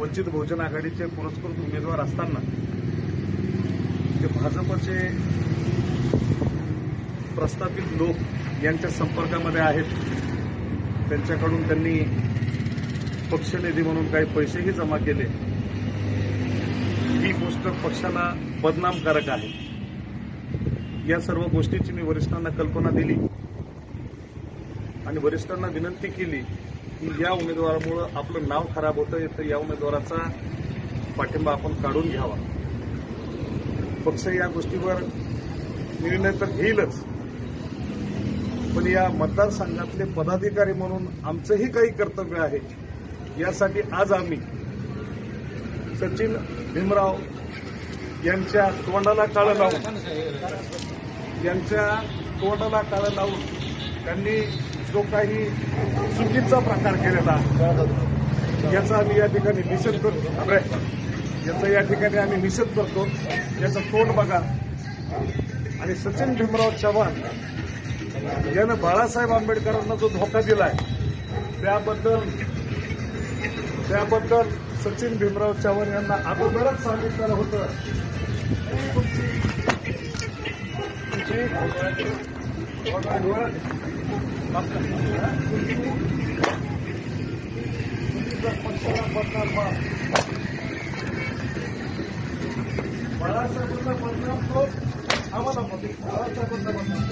वंचित बहुजन आघाडीचे पुरस्कृत उमेदवार असताना ते भाजपचे प्रस्थापित लोक यांच्या संपर्कामध्ये आहेत. त्यांच्याकडून त्यांनी पक्षनिधी म्हणून काही पैसेही जमा केले. ही गोष्ट पक्षाला बदनामकारक आहे. या सर्व गोष्टीची मी वरिष्ठांना कल्पना दिली आणि वरिष्ठांना विनंती केली की या उमेदवारामुळे आपलं नाव खराब होतं, तर या उमेदवाराचा पाठिंबा आपण काढून घ्यावा. पक्ष या गोष्टीवर निर्णय तर घेईलच, पण या मतदारसंघातले पदाधिकारी म्हणून आमचंही काही कर्तव्य आहे. यासाठी आज आम्ही सचिन भीमराव यांच्या तोंडाला काळं लावून त्यांनी जो काही चुकीचा प्रकार केलेला याचा आम्ही या ठिकाणी निषेध करतो. आम्ही निषेध करतो. याचं तोंड बघा. आणि सचिन भीमराव चव्हाण यानं बाळासाहेब आंबेडकरांना जो धोका दिलाय त्याबद्दल सचिन भीमराव चव्हाण यांना अगोदरच सांगितलेलं होतं. बाळासाहेबांना बदनाम तो आम्हाला बाळासाहेबांना बदनाम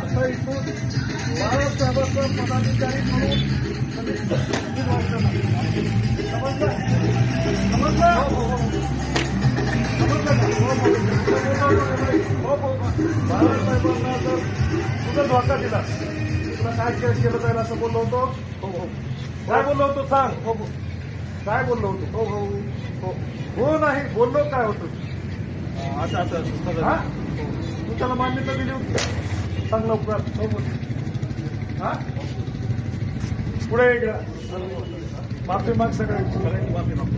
आता इथून बाळासाहेबांचा पदाधिकारी म्हणून बाळासाहेबांना जर तुझा धोका दिला, तुला काय केलं जाईल असं बोललो होतो. काय बोललो होतो सांग. काय बोललो होतो. हो नाही बोललो काय होतं. तू त्याला मान्यता दिली होती. सांग लवकर. पुढे माफी माग सगळ्यांची माफी माग.